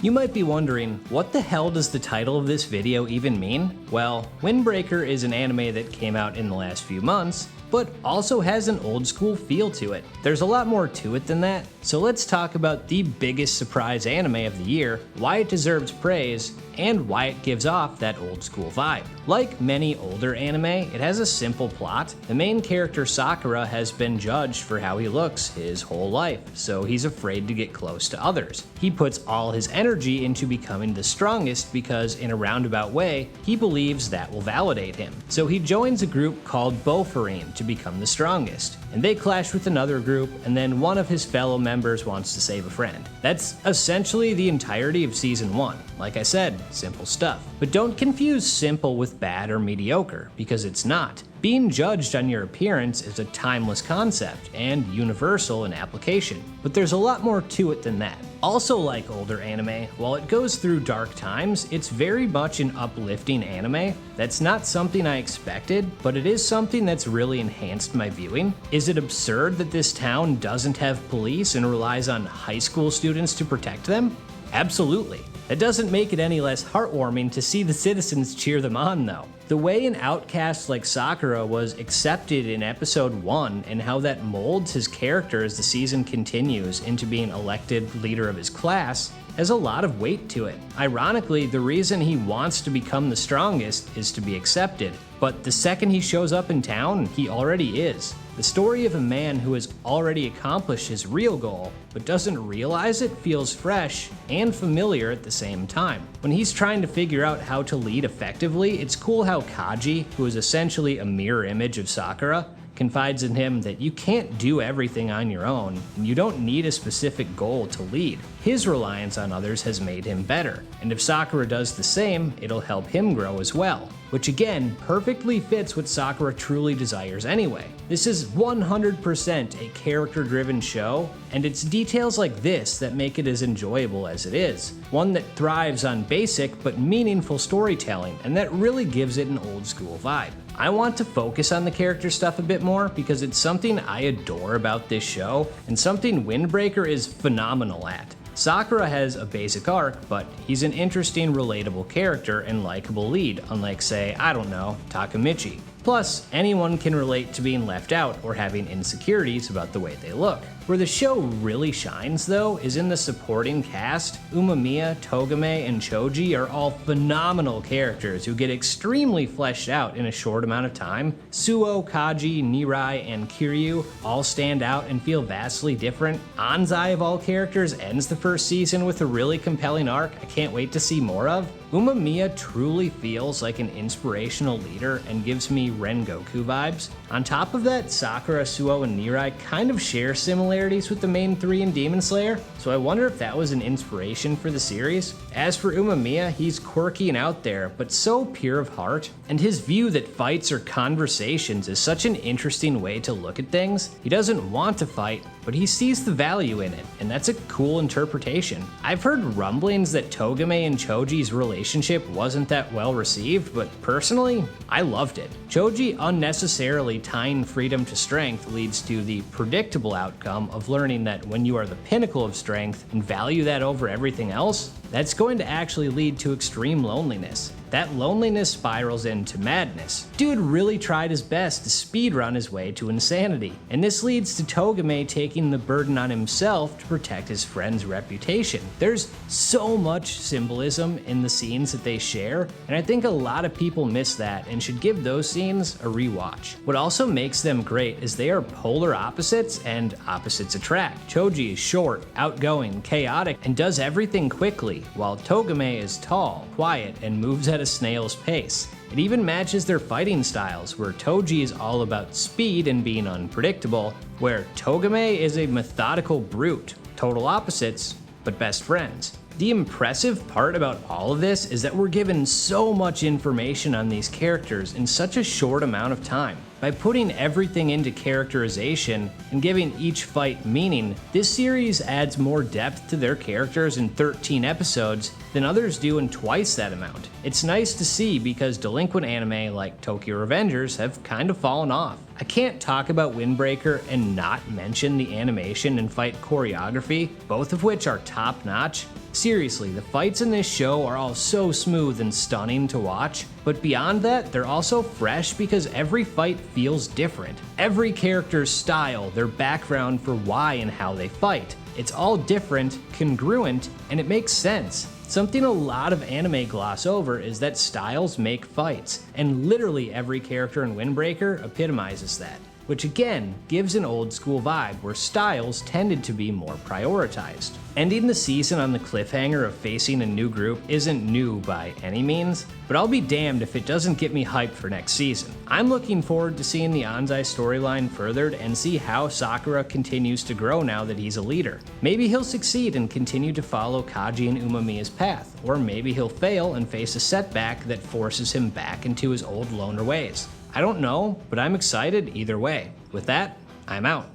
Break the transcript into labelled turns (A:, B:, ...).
A: You might be wondering, what the hell does the title of this video even mean? Well, Windbreaker is an anime that came out in the last few months, but also has an old school feel to it. There's a lot more to it than that, so let's talk about the biggest surprise anime of the year, why it deserves praise, and why it gives off that old school vibe. Like many older anime, it has a simple plot. The main character Sakura has been judged for how he looks his whole life, so he's afraid to get close to others. He puts all his energy into becoming the strongest because in a roundabout way, he believes that will validate him. So he joins a group called Bofarine to become the strongest, and they clash with another group, and then one of his fellow members wants to save a friend. That's essentially the entirety of season 1. Like I said, simple stuff. But don't confuse simple with bad or mediocre, because it's not. Being judged on your appearance is a timeless concept and universal in application, but there's a lot more to it than that. Also, like older anime, while it goes through dark times, it's very much an uplifting anime. That's not something I expected, but it is something that's really enhanced my viewing. Is it absurd that this town doesn't have police and relies on high school students to protect them? Absolutely. That doesn't make it any less heartwarming to see the citizens cheer them on, though. The way an outcast like Sakura was accepted in episode 1 and how that molds his character as the season continues into being elected leader of his class has a lot of weight to it. Ironically, the reason he wants to become the strongest is to be accepted, but the second he shows up in town, he already is. The story of a man who has already accomplished his real goal, but doesn't realize it, feels fresh and familiar at the same time. When he's trying to figure out how to lead effectively, it's cool how Kaji, who is essentially a mirror image of Sakura, confides in him that you can't do everything on your own, and you don't need a specific goal to lead. His reliance on others has made him better, and if Sakura does the same, it'll help him grow as well. Which again, perfectly fits what Sakura truly desires anyway. This is 100% a character-driven show, and it's details like this that make it as enjoyable as it is. One that thrives on basic but meaningful storytelling, and that really gives it an old school vibe. I want to focus on the character stuff a bit more because it's something I adore about this show, and something Windbreaker is phenomenal at. Sakura has a basic arc, but he's an interesting, relatable character and likable lead, unlike, say, I don't know, Takemichi. Plus, anyone can relate to being left out or having insecurities about the way they look. Where the show really shines, though, is in the supporting cast. Umemiya, Togame, and Choji are all phenomenal characters who get extremely fleshed out in a short amount of time. Suo, Kaji, Nirai, and Kiryu all stand out and feel vastly different. Anzai, of all characters, ends the first season with a really compelling arc I can't wait to see more of. Umemiya truly feels like an inspirational leader and gives me Rengoku vibes. On top of that, Sakura, Suo, and Nirai kind of share similarities with the main three in Demon Slayer, so I wonder if that was an inspiration for the series. As for Umemiya, he's quirky and out there, but so pure of heart, and his view that fights are conversations is such an interesting way to look at things. He doesn't want to fight, but he sees the value in it, and that's a cool interpretation. I've heard rumblings that Togame and Choji's relationship wasn't that well received, but personally, I loved it. Choji unnecessarily tying freedom to strength leads to the predictable outcome of learning that when you are the pinnacle of strength and value that over everything else, that's going to actually lead to extreme loneliness. That loneliness spirals into madness. Dude really tried his best to speedrun his way to insanity, and this leads to Togame taking the burden on himself to protect his friend's reputation. There's so much symbolism in the scenes that they share, and I think a lot of people miss that and should give those scenes a rewatch. What also makes them great is they are polar opposites and opposites attract. Choji is short, outgoing, chaotic, and does everything quickly, while Togame is tall, quiet, and moves at a snail's pace. It even matches their fighting styles, where Toji is all about speed and being unpredictable, where Togame is a methodical brute. Total opposites, but best friends. The impressive part about all of this is that we're given so much information on these characters in such a short amount of time. By putting everything into characterization and giving each fight meaning, this series adds more depth to their characters in 13 episodes than others do in twice that amount. It's nice to see because delinquent anime like Tokyo Revengers have kind of fallen off. I can't talk about Windbreaker and not mention the animation and fight choreography, both of which are top-notch. Seriously, the fights in this show are all so smooth and stunning to watch, but beyond that, they're also fresh because every fight feels different. Every character's style, their background for why and how they fight. It's all different, congruent, and it makes sense. Something a lot of anime gloss over is that styles make fights, and literally every character in Windbreaker epitomizes that, which again gives an old school vibe where styles tended to be more prioritized. Ending the season on the cliffhanger of facing a new group isn't new by any means, but I'll be damned if it doesn't get me hyped for next season. I'm looking forward to seeing the Anzai storyline furthered and see how Sakura continues to grow now that he's a leader. Maybe he'll succeed and continue to follow Kaji and Umamiya's path, or maybe he'll fail and face a setback that forces him back into his old loner ways. I don't know, but I'm excited either way. With that, I'm out.